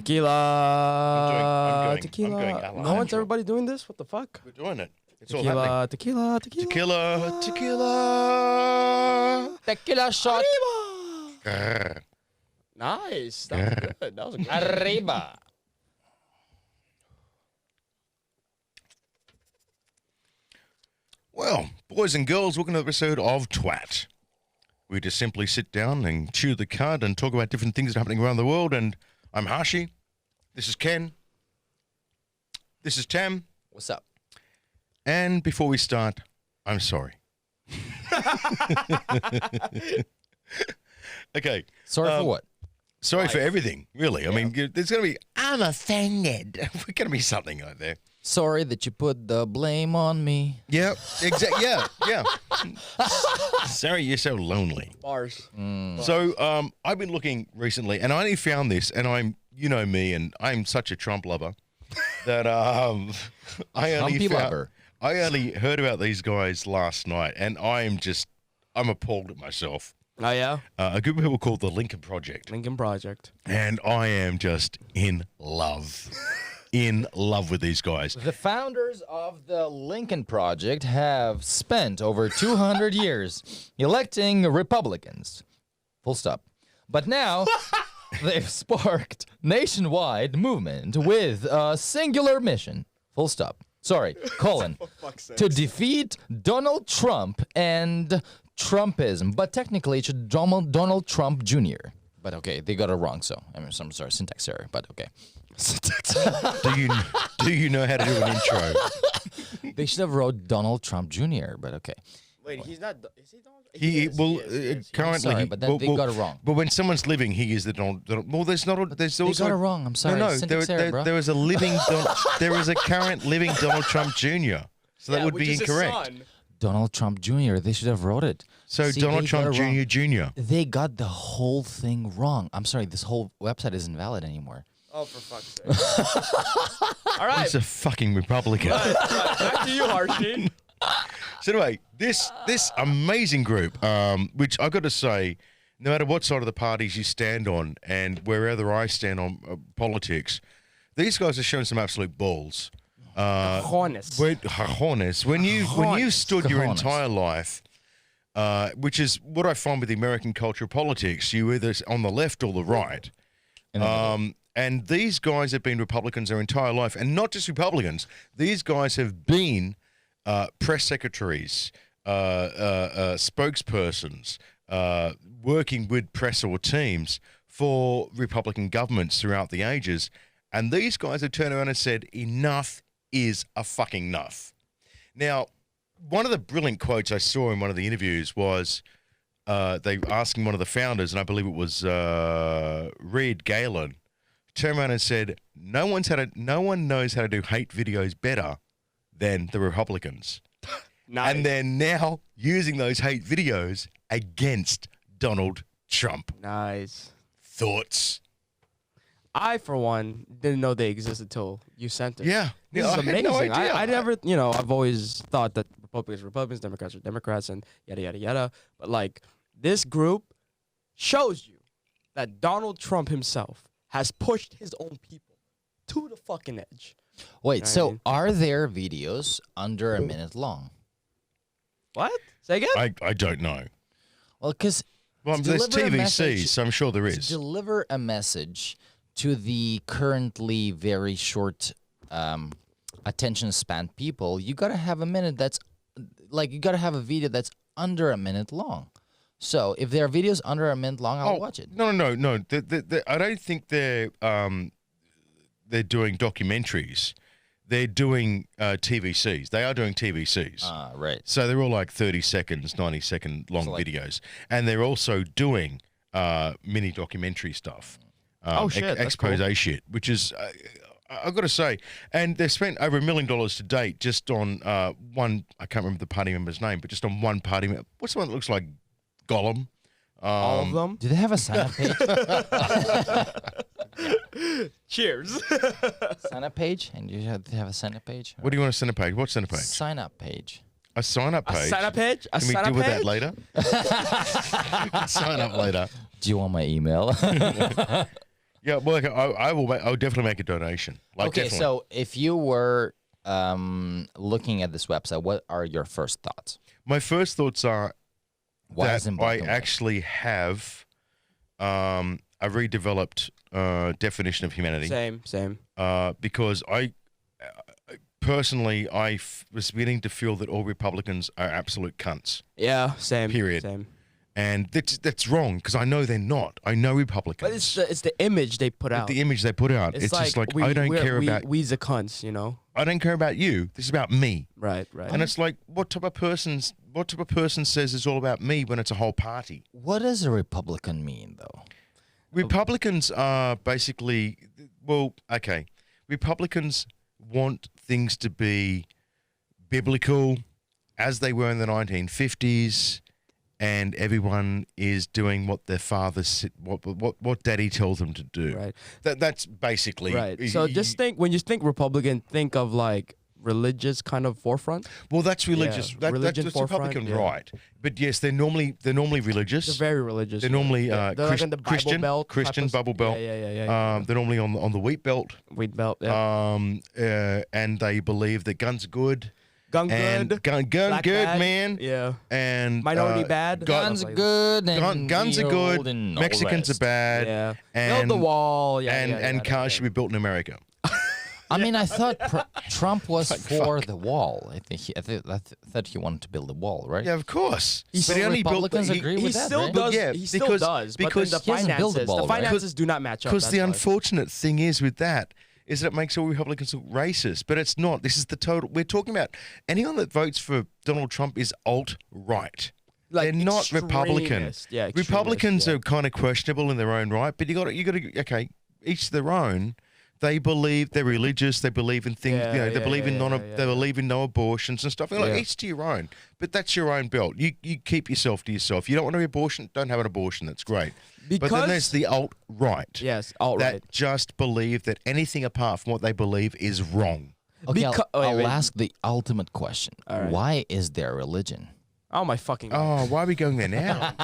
Tequila. I'm going No one's everybody doing this? What the fuck? We're doing it. It's all happening. Tequila. Tequila shot. Grr. Nice. That was good. That was a good. Arriba. Well, boys and girls, welcome to the episode of TWAWT. We just simply sit down and chew the cud and talk about different things that are happening around the world. And I'm Hashi. This is Ken. This is Tam. What's up? And before we start, I'm sorry. Okay. Sorry for what? Sorry for everything, really. I mean, there's going to be, I'm offended. We're going to be something like there. Sorry that you put the blame on me. Yeah, exactly. Yeah. Sorry, you're so lonely. Bars. So I've been looking recently, and I only found this, and I'm, you know me, and I'm such a Trump lover that I only heard about these guys last night, and I'm appalled at myself. Oh, yeah? A group of people called the Lincoln Project. Lincoln Project. And I am just in love. In love with these guys. The founders of the Lincoln Project have spent over 200 years electing Republicans. Full stop. But now they've sparked nationwide movement with a singular mission. Full stop. Sorry, colon. To defeat Donald Trump and Trumpism. But technically it should Donald Trump Jr. But okay, they got it wrong, so I'm sorry, syntax error, but okay. Do you know how to do an intro? They should have wrote Donald Trump Jr., but okay. Wait, he's not. Is he Donald? He is. Currently, sorry, but then they got it wrong. But when someone's living, he is the Donald. Well, there's not. There's also. They got it wrong. I'm sorry. No, syntax error, bro. there is a living. There is a current living Donald Trump Jr. So that would be incorrect. Donald Trump Jr. They should have wrote it. So See, Donald Trump Jr. They got the whole thing wrong. I'm sorry. This whole website isn't valid anymore. Oh, for fuck's sake. All right. He's a fucking Republican. Back to you, Harshin. So anyway, this amazing group, which I got to say, no matter what side of the parties you stand on, and wherever I stand on politics, these guys are showing some absolute balls. Cojones. When you stood your Cojones. entire life, which is what I find with the American culture of politics, you either on the left or the right. And these guys have been Republicans their entire life, and not just Republicans. These guys have been press secretaries, spokespersons, working with press or teams for Republican governments throughout the ages. And these guys have turned around and said, enough is a fucking enough. Now, one of the brilliant quotes I saw in one of the interviews was they asking one of the founders, and I believe it was Reed Galen, turned around and said, no one knows how to do hate videos better than the Republicans. Nice. And they're now using those hate videos against Donald Trump. Nice. Thoughts? I, for one, didn't know they existed until you sent it. Yeah. This Yeah, is I had amazing. no idea. I never, I've always thought that Republicans are Republicans, Democrats are Democrats, and yada, yada, yada. But, like, this group shows you that Donald Trump himself has pushed his own people to the fucking edge. Wait, I so mean- are their videos under a minute long? What? Say again? I don't know. Well, because Well, there's TVC, so I'm sure there to is. deliver a message to the currently very short attention span people, you gotta have a minute that's like you gotta have a video that's under a minute long. So if there are videos under a minute long, I'll watch it. No. I don't think they're doing documentaries. They're doing TVCs. They are doing TVCs. Ah, right. So they're all like 30 seconds, 90-second long videos. And they're also doing mini documentary stuff. Oh, shit, that's Expose cool. shit, which is, I've got to say, and they've spent over $1 million to date just on one, I can't remember the party member's name, but just on one party member. What's the one that looks like Gollum? All of them? Do they have a sign-up page? Cheers. Sign-up page? And you have to have a sign-up page? What do you want to send a page? What's send a page? Sign-up page. A sign-up A page? sign-up page? A Can we sign-up deal with page? that later? We can sign up later. Do you want my email? Yeah, well, like, I'll definitely make a donation. Like, Okay, definitely. so if you were looking at this website, what are your first thoughts? My first thoughts are Why that is it I black and white? actually have a redeveloped definition of humanity. Same. Because I personally, was beginning to feel that all Republicans are absolute cunts. Yeah, same. Period. Same. And that's wrong, because I know they're not. I know Republicans. But it's the image they put out. The image they put out. It's just like, I don't care about... we's the cunts, you know. I don't care about you. This is about me. Right. And it's like, what type of person says it's all about me when it's a whole party? What does a Republican mean, though? Republicans are basically, well, okay. Republicans want things to be biblical, as they were in the 1950s, and everyone is doing what their fathers, what daddy tells them to do. Right. That's basically Right. So just think, when you think Republican, think of like religious kind of forefront. Well, that's religious. Yeah, religion That's forefront, Republican, yeah. right? But yes, they're normally religious. They're very religious. They're normally They're like in the Bible Christian, Belt. Christian Bible Belt. Yeah. They're normally on the wheat belt. Wheat belt. Yeah. And they believe that guns are good. Gun And good. gun black good, bad. man. Yeah. And Minority bad. Guns are good. And guns are the good. old and all the Mexicans are rest. bad. Yeah. And Build the wall. Yeah. and cars should be built in America. I mean, I thought Trump was Like, for fuck. the wall. I thought he wanted to build a wall, right? Yeah, of course. So Republicans agree He with that, still right? does. Yeah, he still because- does. because but he then hasn't built the the wall, right? finances do not match up. Because the that's why. unfortunate thing is with that is that it makes all Republicans look racist, but it's not. This is the total. We're talking about anyone that votes for Donald Trump is alt-right. Like, They're not Republican. extremist. Yeah, extremist, Republicans yeah. are kind of questionable in their own right, but you got to okay, each their own. They believe they're religious. They believe in things. Yeah, they believe in yeah. They believe in no abortions and stuff. Like, Yeah. each to your own. But that's your own belt. You keep yourself to yourself. You don't want an abortion. Don't have an abortion. That's great. But then there's the alt-right. Yes, alt-right. That just believe that anything apart from what they believe is wrong. Okay, I'll wait. ask the ultimate question. All right. Why is there religion? Oh my fucking God. Oh, why are we going there now?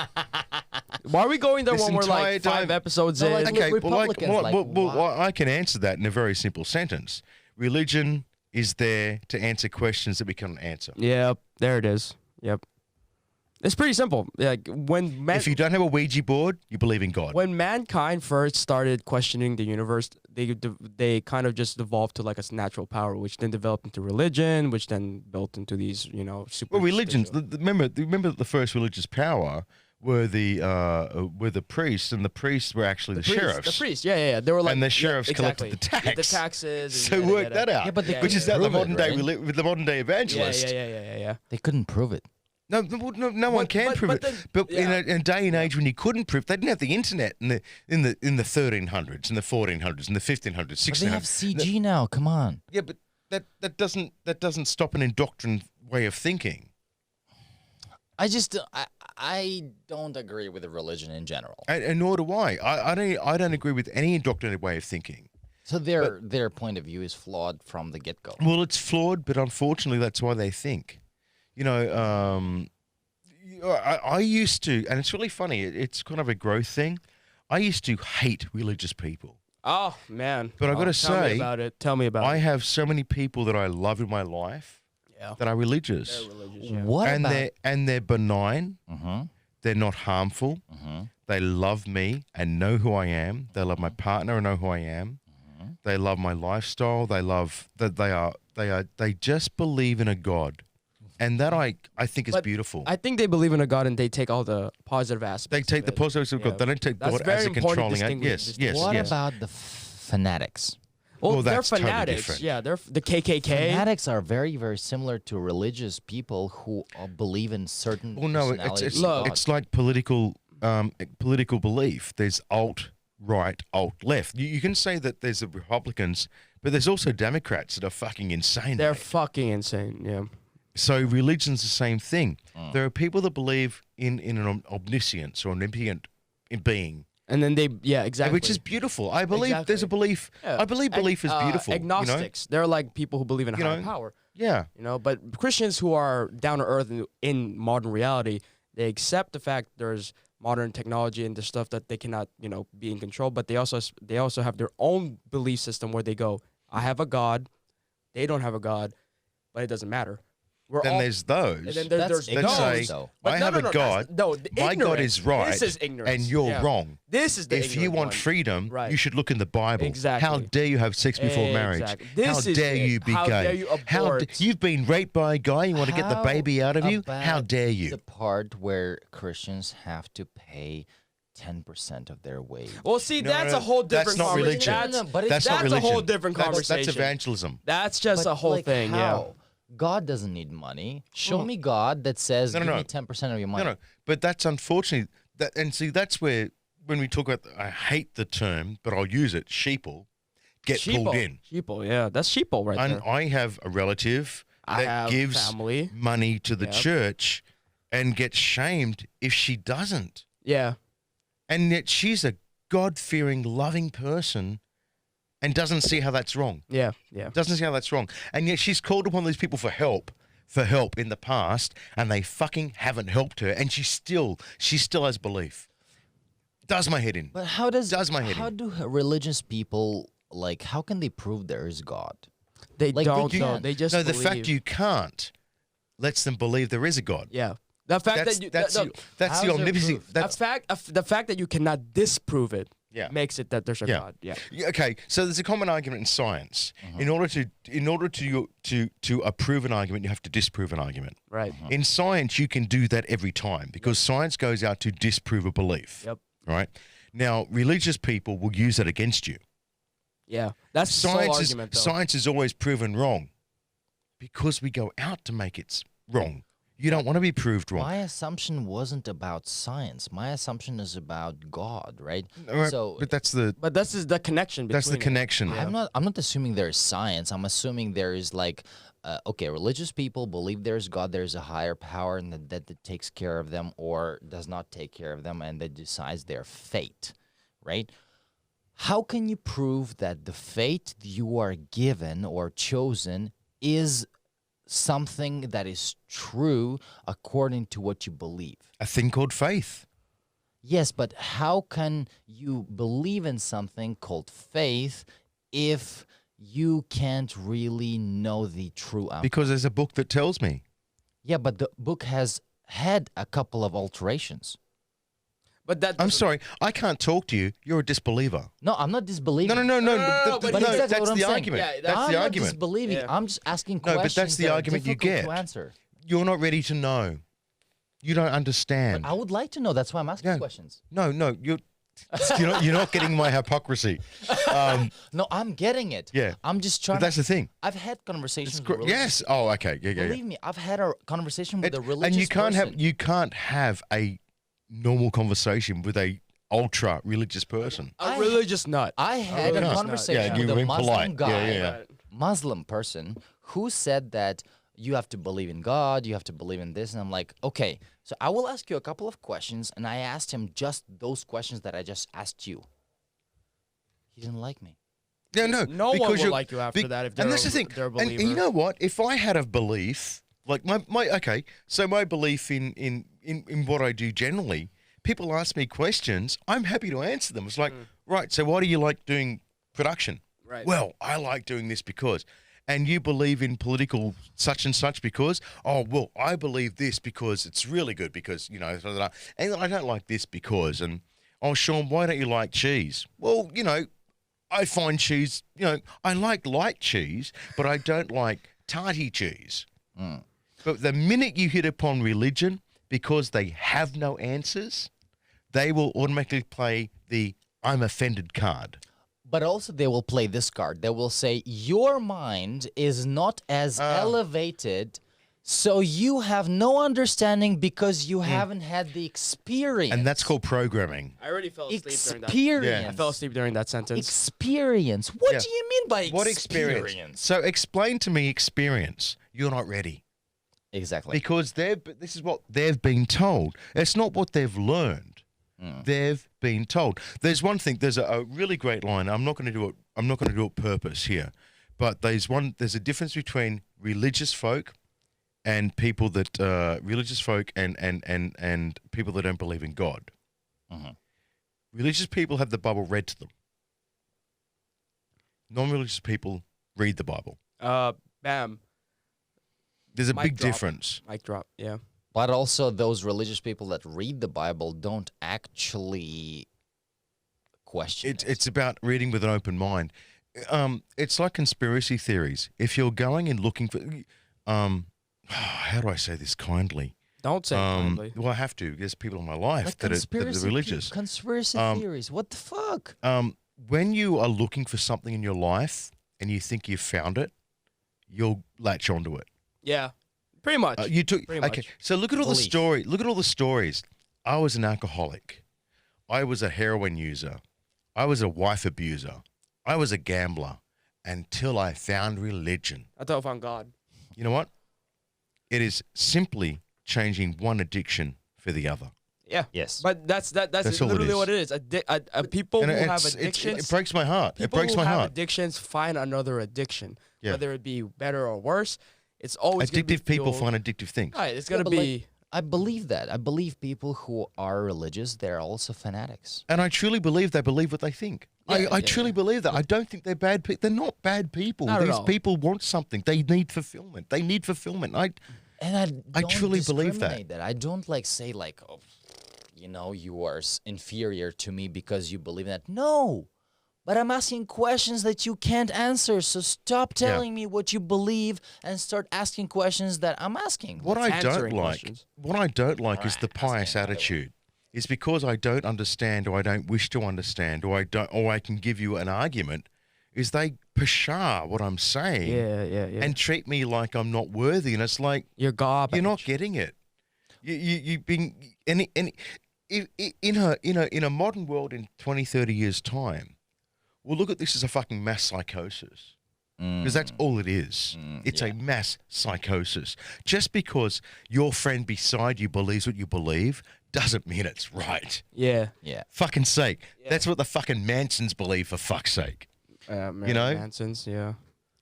Why are we going there This when we're entire like 5 time- episodes No, in? like, Okay, Republicans, why? I can answer that in a very simple sentence. Religion is there to answer questions that we can't answer. Yep, there it is. Yep. It's pretty simple. Like when If you don't have a Ouija board, you believe in God. when mankind first started questioning the universe, they kind of just evolved to like a natural power, which then developed into religion, which then built into these, super. Well, religions. Remember that the first religious power were the priests, and the priests were actually the sheriffs. The priests, yeah. They were like, And the sheriffs collected the exactly. tax. The taxes. So and work that out. Yeah, but they which is that the couldn't prove it, modern day right? with the modern day evangelist. Yeah. They couldn't prove it. No one can but prove it. then- But yeah. in a day and age when you couldn't prove, they didn't have the internet in the 1300s, in the 1400s, in the 1500s, But they 1600s. have CG now. Come on. Yeah, but that doesn't stop an indoctrined way of thinking. I don't agree with the religion in general. And nor do I. I don't agree with any indoctrinated way of thinking. So their point of view is flawed from the get-go. Well, it's flawed, but unfortunately, that's why they think. I used to, and it's really funny. It's kind of a growth thing. I used to hate religious people. Oh man. But I gotta tell say, me about it. Tell me about I it. have so many people that I love in my life Yeah. that are religious, They're religious, yeah. What and about? they're benign. Mm-hmm, They're not harmful. mm-hmm, They love me and know who I am. They love my partner and know who I am. mm-hmm. They love my lifestyle. They love that they just believe in a God. And that I think is But beautiful. I think they believe in a God and they take all the positive aspects. They take of the it. positives of God. Yeah. They don't take That's God very as a important controlling. distinguish- Yes. What yes. about the fanatics? Well, Well, they're that's totally fanatics. different. Yeah, they're the KKK. Fanatics are very, very similar to religious people who believe in certain Well, no, personalities it's of God. it's like political belief. There's alt-right, alt-left. You can say that there's the Republicans, but there's also Democrats that are fucking insane. They're mate. fucking insane. Yeah. So religion's the same thing. Mm. There are people that believe in an omniscience or omnipotent being, And then exactly. which is beautiful. I believe there's a belief. Yeah. I believe belief is beautiful. Agnostics. They're like people who believe in a You higher know? power. Yeah. But Christians who are down to earth in modern reality, they accept the fact there's modern technology and the stuff that they cannot, be in control. But they also have their own belief system where they go, I have a God, they don't have a God, but it doesn't matter. Then there's those and then That's there's ignorance, those. though. But I no, have no, a no, God. the My God ignorance. is right, This is ignorance. and you're Yeah. wrong. This is the If you ignorant want one. freedom, Right. you should look in the Bible. Exactly. How dare you have sex before marriage? Exactly. This How is dare it. you be How gay? dare you abort? You've been raped by a guy, you want to get the How baby out of you? How about dare you? The part where Christians have to pay 10% of their wage. Well, see, No, that's no, a whole that's different not conversation. religion. That's, No, no, but That's not that's a whole religion. different conversation. That's evangelism. That's just But, a whole like, thing. Yeah. how? God doesn't need money. Show me God that says, No, no, give no. me 10% of your money. No, no, but that's unfortunately and see that's where when we talk about I hate the term, but I'll use it. Sheeple get pulled in. Sheeple, yeah, that's sheeple right And there. I have a relative I that have gives family. money to the Yep. church and gets shamed if she doesn't. Yeah, And yet she's a God-fearing, loving person and doesn't see how that's wrong. yeah. Doesn't see how that's wrong. And yet she's called upon these people for help in the past, and they fucking haven't helped her, and she still has belief. Does my head in. But how Does my head how in. do religious people, like, how can they prove there is God? They Like, they don't know. can't. They just No, the believe. fact you can't lets them believe there is a God. Yeah, the fact That's that you that's the, the, that's How's the there omnipotent. proof? That's the fact that you cannot disprove it Yeah. makes it that there's a Yeah. God. Yeah. Yeah, okay, so there's a common argument in science. In order to approve an argument, you have to disprove an argument. Right. In science, you can do that every time because science goes out to disprove a belief. Yep. Right? Now, religious people will use that against you. Yeah. That's the sole argument, though. Science is always proven wrong because we go out to make it wrong. You don't want to be proved wrong. My assumption wasn't about science. My assumption is about God, right? All right, So but that's the But this is the connection between that's the it. connection. I'm not assuming there is science. I'm assuming there is like, okay, religious people believe there's God, there's a higher power, and that takes care of them or does not take care of them, and that decides their fate, right? How can you prove that the fate you are given or chosen is something that is true according to what you believe? A thing called faith. Yes, but how can you believe in something called faith if you can't really know the true outcome? Because there's a book that tells me. Yeah, but the book has had a couple of alterations. But that I'm doesn't- sorry, I can't talk to you. You're a disbeliever. No, I'm not disbelieving. No, but But exactly that's what I'm the saying. argument. Yeah, That's I'm the not argument. disbelieving. Yeah. I'm just asking No, but questions that's the that are argument you difficult get. to answer. You're not ready to know. You don't understand. I would like to know. That's why I'm asking Yeah. questions. No, you're not getting my hypocrisy. No, I'm getting it. Yeah. I'm just But trying that's to. the thing. I've had conversations with religious Yes. Oh, okay. Yeah. Believe me, I've had a conversation with a religious And person. you can't have a normal conversation with a ultra religious person. a religious nut. I had religious a nut. conversation Yeah, you with were a being Muslim polite. guy, Yeah, yeah. Right. Muslim person, who said that you have to believe in God, you have to believe in this, and I'm like, okay, so I will ask you a couple of questions, and I asked him just those questions that I just asked you. He didn't like me. Yeah, no. No one because will you're- like you after that if they're and that's the thing. they're a And you believer. know what? If I had a belief, like my okay, so my belief in what I do generally, people ask me questions, I'm happy to answer them. It's like, right, so why do you like doing production? Right. Well, I like doing this because. And you believe in political such and such because, oh, well, I believe this because it's really good because, and I don't like this because, and, oh, Sean, why don't you like cheese? Well, I find cheese, I like light cheese, but I don't like tarty cheese. But the minute you hit upon religion, because they have no answers, they will automatically play the I'm offended card. But also, they will play this card. They will say, your mind is not as elevated, so you have no understanding because you haven't had the experience. And that's called programming. I already fell asleep during that. Experience. I fell asleep during that sentence. Experience. What Yeah. do you mean by What experience? So explain to me experience. You're not ready. Exactly. Because this is what they've been told. It's not what they've learned. They've been told. There's one thing. There's a really great line. I'm not going to do it. I'm not going to do it purpose here, but there's a difference between religious folk and people that religious folk and people that don't believe in God. Mhm. Religious people have the Bible read to them. Non-religious people read the Bible. Bam. There's a Mic big drop. difference. Mic drop. Yeah. But also, those religious people that read the Bible don't actually question it. It's about reading with an open mind. It's like conspiracy theories. If you're going and looking for, how do I say this kindly? Don't say it kindly. Well, I have to. There's people in my life Like that are religious. Conspiracy theories. What the fuck? When you are looking for something in your life and you think you've found it, you'll latch onto it. Yeah. Pretty much. You took Pretty okay. much. So look at all the Belief. story. Look at all the stories. I was an alcoholic. I was a heroin user. I was a wife abuser. I was a gambler until I found religion. I thought I found God. You know what? It is simply changing one addiction for the other. Yeah. Yes. But that's That's all it literally is. what it is. People And who have it addictions. breaks my heart. It People breaks who my have heart. addictions find another addiction, Yeah. whether it be better or worse. It's always gonna be Addictive people fueled- find addictive things. Right. It's Yeah, gonna but, be. I believe that. I believe people who are religious, they're also fanatics. And I truly believe they believe what they think. Yeah, I yeah, truly believe that. I don't think they're bad people. They're not bad people. Not at These all. people want something. They need fulfillment. They need fulfillment. And I don't truly believe that. discriminate I don't like say like, oh, you know, you are inferior to me because you believe that. No, but I'm asking questions that you can't answer. So stop Yeah. telling me what you believe and start asking questions that I'm asking. What I don't answering like, questions. what I don't like is Alright, the pious ask me another attitude. It's because I don't understand, or I don't wish to understand, or I can give you an argument. Is they pashar what I'm saying Yeah. and treat me like I'm not worthy, and it's like You're garbage. you're not getting it. You've been in a modern world in 20, 30 years time. We'll look at this as a fucking mass psychosis. Because that's all it is. It's a mass psychosis. Just because your friend beside you believes what you believe doesn't mean it's right. Yeah. Yeah. Fucking sake. That's what the fucking Mansons believe, for fuck's sake. You know? Mansons. Yeah.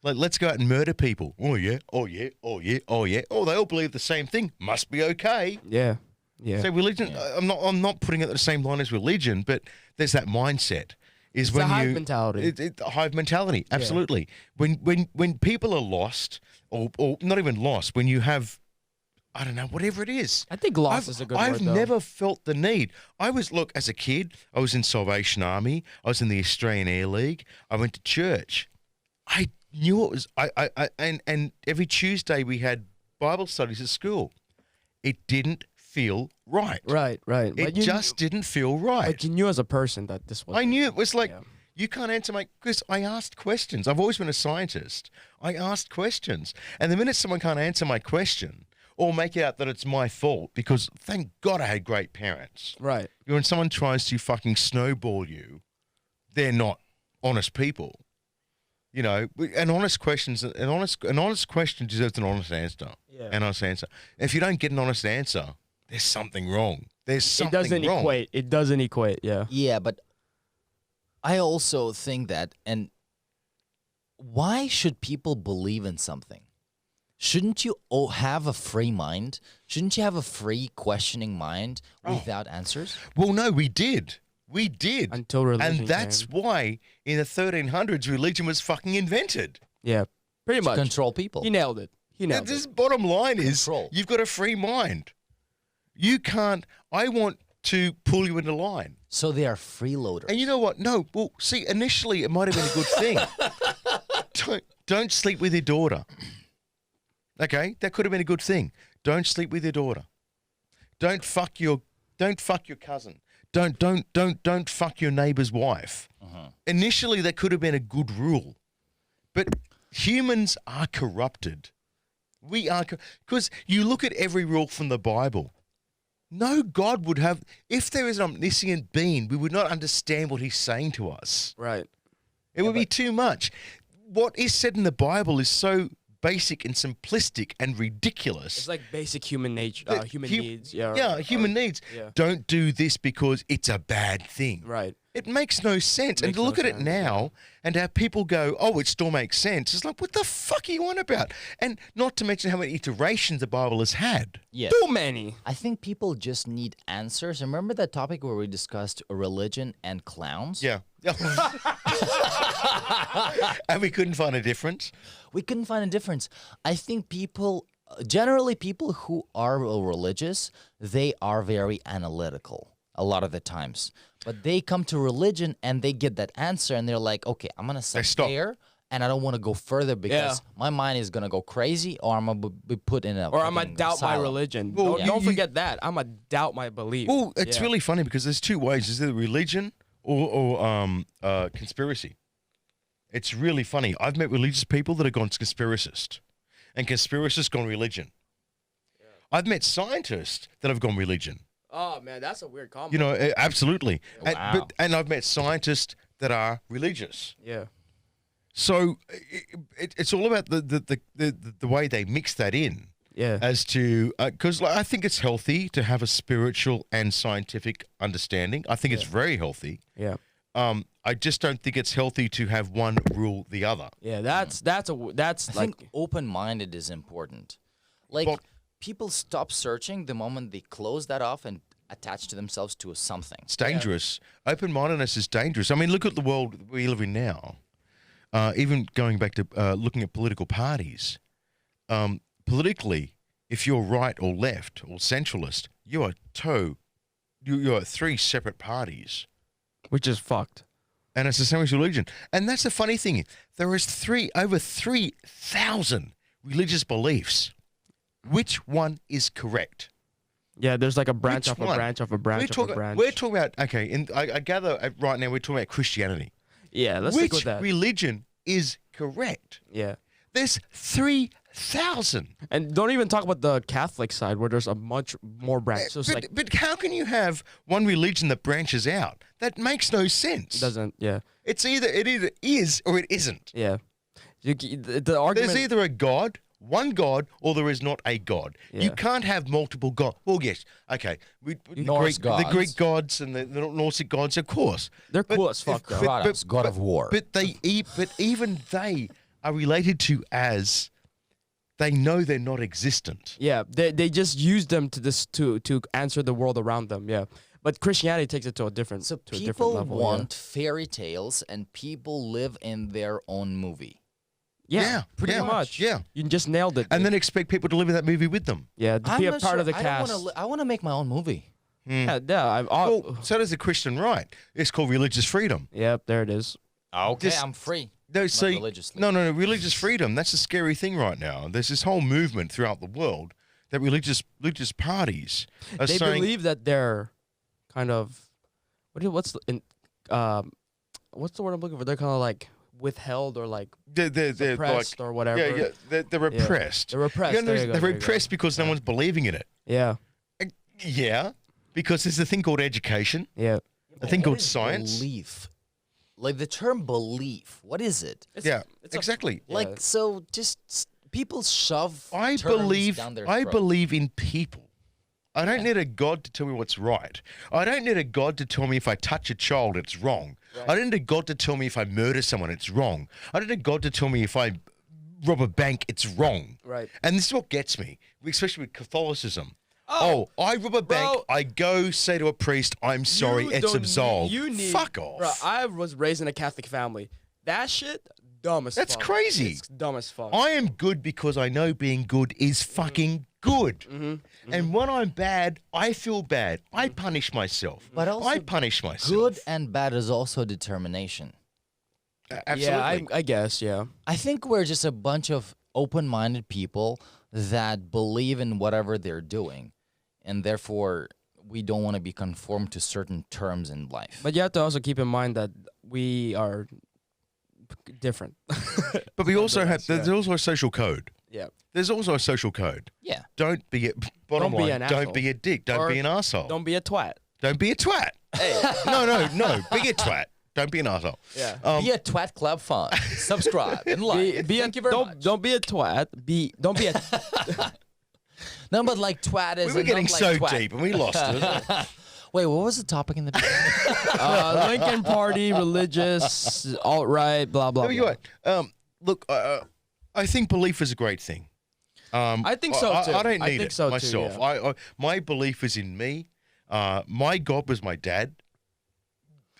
Like, let's go out and murder people. Oh, yeah. Oh, yeah. Oh, yeah. Oh, yeah. Oh, they all believe the same thing. Must be okay. Yeah. Yeah. So religion, I'm not putting it at the same line as religion, but there's that mindset. Is It's when a hive you mentality. a hive mentality, absolutely. When people are lost, or not even lost, when you have, I don't know, whatever it is. I think loss is a good I've word, though. never felt the need. Look, as a kid, I was in Salvation Army. I was in the Australian Air League. I went to church. I knew it was. And every Tuesday we had Bible studies at school. It didn't feel right. Right. It just didn't feel right. But you knew as a person that this was. I knew it was like, Yeah. you can't answer because I asked questions. I've always been a scientist. I asked questions. And the minute someone can't answer my question or make it out that it's my fault, because thank God I had great parents. Right. When someone tries to fucking snowball you, they're not honest people. You know, an honest question deserves an honest answer. Yeah. An honest answer. If you don't get an honest answer, there's something wrong. There's It something doesn't wrong. equate. It doesn't equate. Yeah. Yeah, but I also think that, and why should people believe in something? Shouldn't you have a free mind? Shouldn't you have a free questioning mind without answers? Well, no, we did. We did. Until religion And that's came. why in the 1300s religion was fucking invented. Yeah. Pretty much. Control people. He nailed it. He nailed This it. bottom line is Control. you've got a free mind. You can't. I want to pull you into line. So they are freeloaders. And you know what? No. Well, see, initially it might have been a good thing. Don't sleep with your daughter. Okay, that could have been a good thing. Don't sleep with your daughter. Don't fuck your cousin. Don't fuck your neighbor's wife. Initially, that could have been a good rule, but humans are corrupted. We are, because you look at every rule from the Bible. No God would have. If there is an omniscient being, we would not understand what he's saying to us. Right. It would be too much. What is said in the Bible is so basic and simplistic and ridiculous. It's like basic human nature, human needs. Yeah. Yeah, human needs. yeah. Don't do this because it's a bad thing. Right. It makes no sense. And Makes to look no at it sense, now and have people go, oh, it still makes sense. It's like, what the fuck are you on about? And not to mention how many iterations the Bible has had. Yeah. Too many. I think people just need answers. Remember that topic where we discussed religion and clowns? Yeah. And we couldn't find a difference. We couldn't find a difference. I think generally people who are religious, they are very analytical a lot of the times. But they come to religion and they get that answer and they're like, okay, I'm going to sit stop. there and I don't want to go further because my mind is going to go crazy or I'm going to be put in a Or I'm going fucking to doubt my asylum. religion. Well, Don't you- forget that. I'm going to doubt my belief. Well, it's Yeah. really funny because there's two ways. There's either religion or conspiracy. It's really funny. I've met religious people that have gone conspiracist and conspiracists gone religion. I've met scientists that have gone religion. Oh, man, that's a weird combo. You know, absolutely. Wow. And I've met scientists that are religious. Yeah. So it's all about the way they mix that in Yeah. as to because I think it's healthy to have a spiritual and scientific understanding. I think it's very healthy. Yeah. I just don't think it's healthy to have one rule the other. Yeah, that's I like think open-minded is important. Like, Well- people stop searching the moment they close that off and attach to themselves to something. It's dangerous. Open-mindedness is dangerous. I mean, look at the world we live in now. Even going back to looking at political parties. Politically, if you're right or left or centralist, you are three separate parties. which is fucked. And it's the same as religion. And that's the funny thing. There is over 3,000 religious beliefs. Which one is correct? Yeah, there's like a branch Which off a one? branch off a branch off a branch. We're talking about, okay, and I gather right now we're talking about Christianity. Yeah, let's stick Which with that. religion is correct? Yeah. There's 3,000. And don't even talk about the Catholic side where there's a much more branch. So it's like But how can you have one religion that branches out? That makes no sense. it doesn't. Yeah. It either is or it isn't. Yeah. The argument. There's either a God, one God, or there is not a God. Yeah. You can't have multiple gods. Well, yes, okay. Norse the Greek gods and the Norse gods, of course. They're But cool as fuck, though. Kratos, God of War. But even they are related to as they know they're not existent. Yeah, they just use them to answer the world around them. Yeah, but Christianity takes it to a different So to a different people level. want fairy tales and people live in their own movie. yeah, pretty yeah, much. yeah. You just nailed it. And dude. then expect people to live in that movie with them. yeah, to I'm be a not part sure. of the I cast. I want to make my own movie. Yeah, yeah. Well, so does the Christian right. It's called religious freedom. Yep, there it is. Okay, Just- I'm free. No, Not see, religiously. no, religious freedom. That's a scary thing right now. There's this whole movement throughout the world that religious parties are They saying. believe that they're kind of what's the word I'm looking for? They're kind of like withheld or like they're suppressed or whatever. Yeah, they're repressed. They're repressed. You know, There you go, they're there you go. repressed because no one's believing in it. Yeah, Yeah, because there's a thing called education, yeah. a thing What called is science. Belief. Like the term belief. What is it? Yeah, it's a- exactly. Like, so just people shove I terms down their throat. believe in people. I don't need a God to tell me what's right. I don't need a God to tell me if I touch a child, it's wrong. I don't need a God to tell me if I murder someone, it's wrong. I don't need a God to tell me if I rob a bank, it's wrong. Right. And this is what gets me, especially with Catholicism. Oh, I rob a bank, bro. I go say to a priest, I'm sorry, You it's don't absolved. You need, Fuck off. Bro, I was raised in a Catholic family. That shit, dumb as That's fuck. crazy. It's dumb as fuck. I am good because I know being good is fucking good. And when I'm bad, I feel bad. I punish myself. But also I punish myself. Good and bad is also determination. Absolutely. Yeah, I guess, yeah. I think we're just a bunch of open-minded people that believe in whatever they're doing, and therefore we don't want to be conformed to certain terms in life. But you have to also keep in mind that we are different. But we also have, yeah. there's also a social code. Yeah. There's also a social code. Yeah. Don't be a, bottom Don't be line, an don't asshole. be a dick. Don't Or be an asshole. Don't be a twat. Don't be a twat. Hey. No, be a twat. Don't be an asshole. Yeah. Be a Twat Club fan. Subscribe and like. Thank you very much. Don't be a twat. Don't be a No, but like twat is We were getting not so like twat. deep and we lost it. Wait, what was the topic in the beginning? Lincoln Party, religious, alt-right, blah, blah, No, blah. you're right. Look, I think belief is a great thing. I think so, too. I don't I need think it so, too, myself. yeah. My belief is in me. My God was my dad,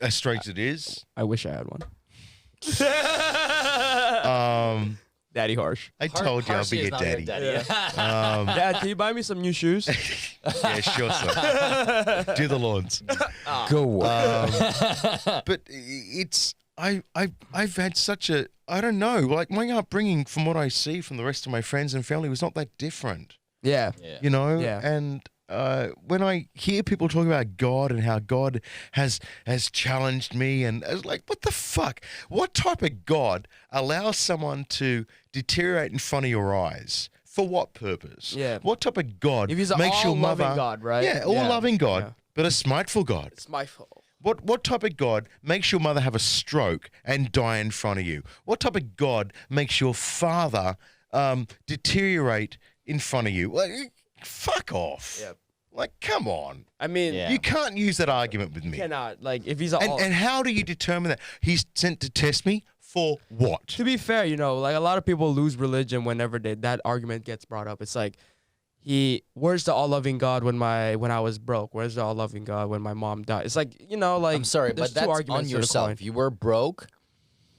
as strange as it is. I wish I had one. Daddy harsh. I told you I'll be your daddy. Dad, can you buy me some new shoes? Yeah, sure, son. Do the lawns. Go work. But I've had such a, I don't know, like my upbringing from what I see from the rest of my friends and family was not that different, Yeah. you know? Yeah. And when I hear people talk about God and how God has challenged me, and I was like, what the fuck? What type of God allows someone to deteriorate in front of your eyes? For what purpose? Yeah. What type of God If he's an makes your all-loving mother... God, right? Yeah, all-loving God, Yeah. but a spiteful God. It's my fault. What type of God makes your mother have a stroke and die in front of you? What type of God makes your father deteriorate in front of you? Like, fuck off. Yep. Like, come on. I mean, Yeah. You can't use that argument with me. cannot. Like, if he's all... And how do you determine that? He's sent to test me for what? To be fair, you know, like a lot of people lose religion whenever that argument gets brought up. It's like, where's the all-loving God when I was broke? Where's the all-loving God when my mom died? It's like, you know, like I'm sorry, there's but two that's arguments on to the yourself. coin. You were broke.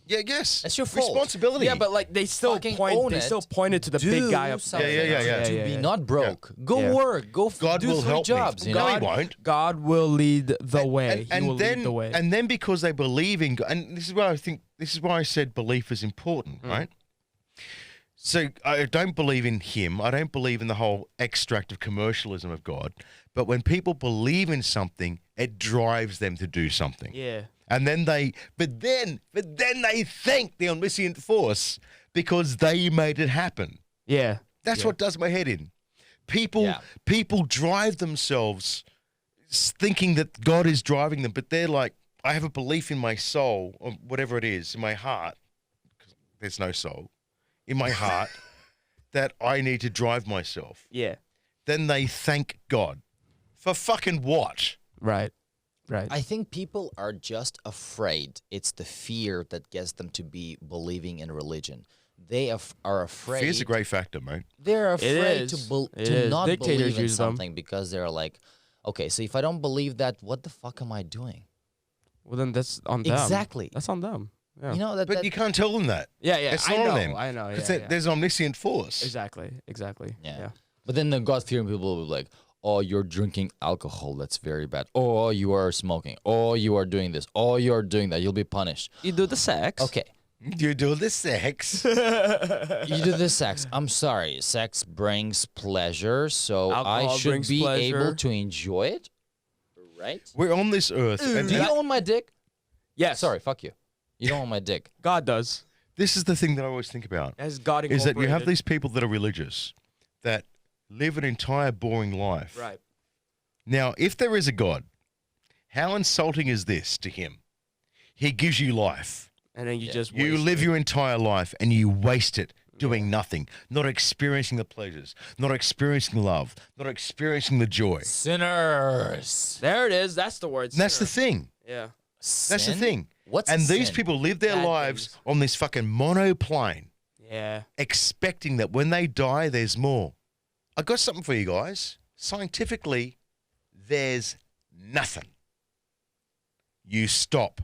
Yeah, yes. That's your fault. Responsibility. Yeah, but like they still Fucking own it. pointed to the big guy up something there. Yeah. To be not broke. Yeah. Go work. Go God do will 3 help jobs. me. You know? No, he won't. God will lead the way. And he will then, lead the way. And then because they believe in God, and this is why I said belief is important, right? So I don't believe in him. I don't believe in the whole extract of commercialism of God. But when people believe in something, it drives them to do something. yeah. And then they thank the omniscient force because they made it happen. Yeah. That's Yeah. what does my head in. People drive themselves thinking that God is driving them, but they're like, I have a belief in my soul, or whatever it is, in my heart, 'cause there's no soul, in my heart, that I need to drive myself. Yeah. Then they thank God. For fucking what? Right. Right. I think people are just afraid. It's the fear that gets them to be believing in religion. They are afraid. Fear's a great factor, mate. They're It afraid is. to It is. not Dictators believe in use them. something because they're like, okay, so if I don't believe that, what the fuck am I doing? Well, then that's on them. Exactly. That's on them. Yeah. You know that. But you can't tell them that. Yeah. Yeah. It's I not know. on them. I know. It's Yeah, that yeah. there's omniscient force. Exactly. Exactly. Yeah. But then the God-fearing people will be like, oh, you're drinking alcohol. That's very bad. Oh, you are smoking. Oh, you are doing this. Oh, you are doing that. You'll be punished. You do the sex. Okay. You do the sex. You do the sex. I'm sorry. Sex brings pleasure, so I Alcohol should brings be pleasure. able to enjoy it. Right? We're on this earth. And Do you own my dick? Yes. Sorry, fuck you. You don't own my dick. God does. this is the thing that I always think about. As God Is that you have incorporated. these people that are religious that live an entire boring life. Right. Now, if there is a God, how insulting is this to him? He gives you life. And then you just You waste live it. your entire life and you waste it doing nothing, not experiencing the pleasures, not experiencing love, not experiencing the joy. Sinners. There it is. That's the word. And that's the sinner. thing. Yeah. That's the thing. What's and a these sin? people live their Bad lives things. on this fucking monoplane, Yeah. expecting that when they die, there's more. I got something for you guys. Scientifically, there's nothing. You stop.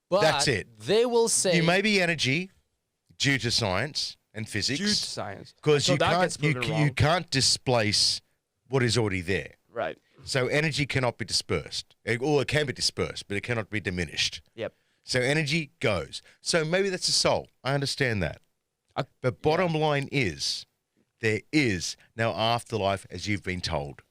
But That's it. They will say You may be energy due to science and physics, Due to science. because So you that gets can't proven you wrong. can't displace what is already there. Right. So energy cannot be dispersed, or it can be dispersed, but it cannot be diminished. Yep. So energy goes. So maybe that's a soul. I understand that. Uh, But bottom line is, there is no afterlife as you've been told.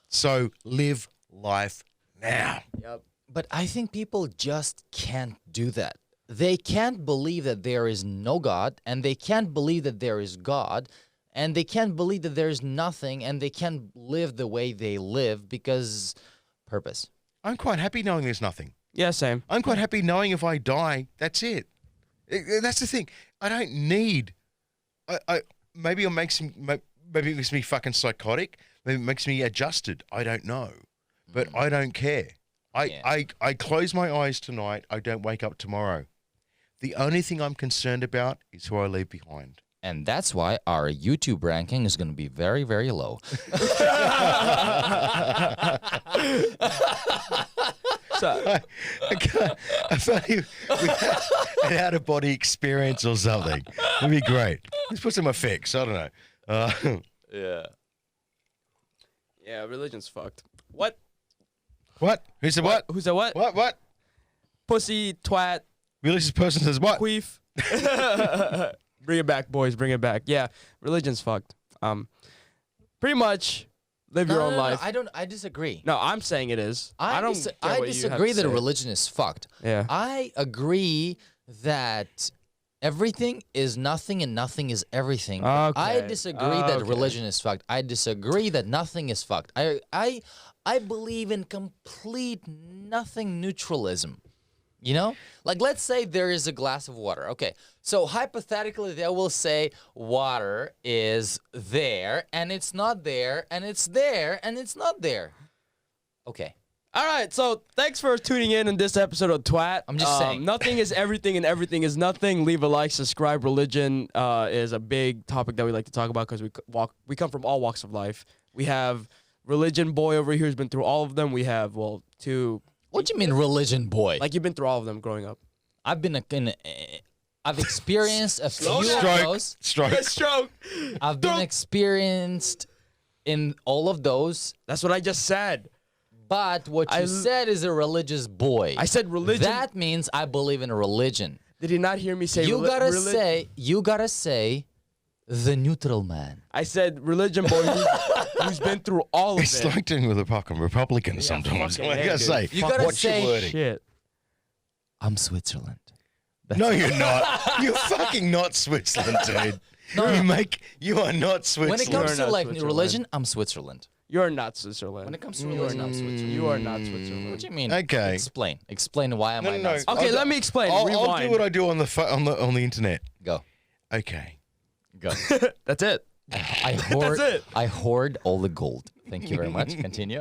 So live life now. Yep. But I think people just can't do that. They can't believe that there is no God, and they can't believe that there is God, and they can't believe that there is nothing, and they can't live the way they live because purpose. I'm quite happy knowing there's nothing. Yeah, same. I'm quite happy knowing if I die, that's it. That's the thing. I don't need. Maybe it makes me fucking psychotic. Maybe it makes me adjusted. I don't know. but I don't care. Yeah. I close my eyes tonight. I don't wake up tomorrow. The only thing I'm concerned about is who I leave behind. And that's why our YouTube ranking is going to be very, very low. So, I thought we had an out-of-body experience or something. It'd be great. Let's put some effects. I don't know. Yeah. yeah, religion's fucked. What? What? Who said what? Who said what? What? Pussy, twat, Religious person says what? queef. Bring it back, boys. Bring it back. Yeah, religion's fucked. Pretty much live your own life. I disagree. No, I'm saying it is. I don't. care I what you have disagree to that say. religion is fucked. Yeah. I agree that everything is nothing and nothing is everything. I Okay. disagree that Okay. religion is fucked. I disagree that nothing is fucked. I believe in complete nothing neutralism. You know? Like, let's say there is a glass of water. Okay. So, hypothetically, they will say water is there, and it's not there, and it's there, and it's not there. Okay. All right, so thanks for tuning in this episode of TWAT. I'm just saying. Nothing is everything and everything is nothing. Leave a like, subscribe. Religion is a big topic that we like to talk about because we come from all walks of life. We have Religion Boy over here who's been through all of them. We have, well, two. What do you mean, religion boy? Like, you've been through all of them growing up. I've experienced a few of Stroke. those. Stroke. Stroke. I've been experienced in all of those. That's what I just said. But what you said is a religious boy. I said religion. That means I believe in a religion. Did he not hear me say You gotta say the neutral man. I said religion boy who's been through all of It's it. like doing with a fucking Republican sometimes. fucking What I A, gotta dude. say, You gotta what's say your wording? Shit. I'm Switzerland. No, you're not. You're fucking not Switzerland, dude. You are not Switzerland. When it comes You're to not like Switzerland. religion, I'm Switzerland. You're not Switzerland. When it comes to religion, I'm Switzerland. You are not Switzerland. What do you mean? Okay. Explain why am No, I no, not no. Switzerland? Okay, let me explain. I'll Rewind. do what I do on the internet. Go. Okay. Go. That's it. I hoard all the gold. Thank you very much. Continue.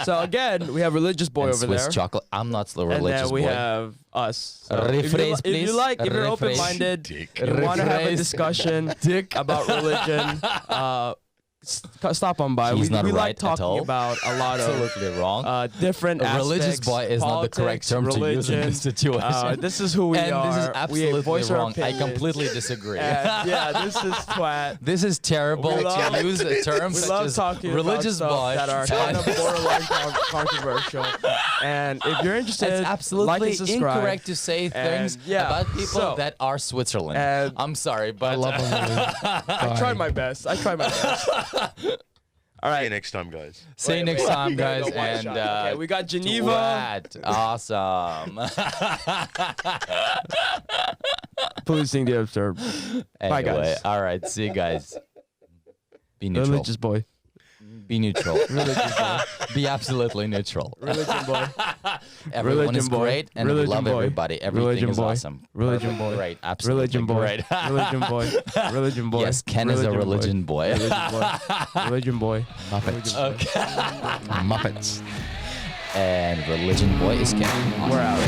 So again, we have religious boy And over Swiss there, chocolate. I'm not the and religious then we boy. have us. So Rephrase, if you please. like, if you're Rephrase. open-minded, Dick. you want to have a Rephrase. discussion about religion, stop on by. He's we not we right like at talking all. about a lot of Absolutely wrong. different A aspects. religious boy is not the correct politics, term to use in religion. this situation. This is who we and are. this is We absolutely voice our wrong. I opinions. completely disagree. And, yeah, this is twat. This is terrible We love- to use terms We such love as talking religious about boy. stuff that are kind of borderline controversial. And if you're interested, It's like absolutely and subscribe. incorrect to say things yeah, about people so- that are Switzerland. and- I'm sorry, but I tried my best. I tried my best. All See you right. next time, guys. see you next wait, time, we gotta guys. go one And shot. Okay, we got Geneva. What? Awesome. Please sing the absurd. Bye, Anyway, guys. all right. See you guys. Be neutral. Religious boy. Be neutral. Be absolutely neutral. Religion boy. Everyone Religion is boy. great, and we Religion love boy. everybody. Everything Religion is boy. awesome. Religion Perfect. boy. Great. Absolutely Religion boy. great. Religion boy. Religion boy. Yes, Ken is a religion boy. Religion boy. Religion boy. Muppets. Okay. Muppets. And religion boy is Ken. We're out.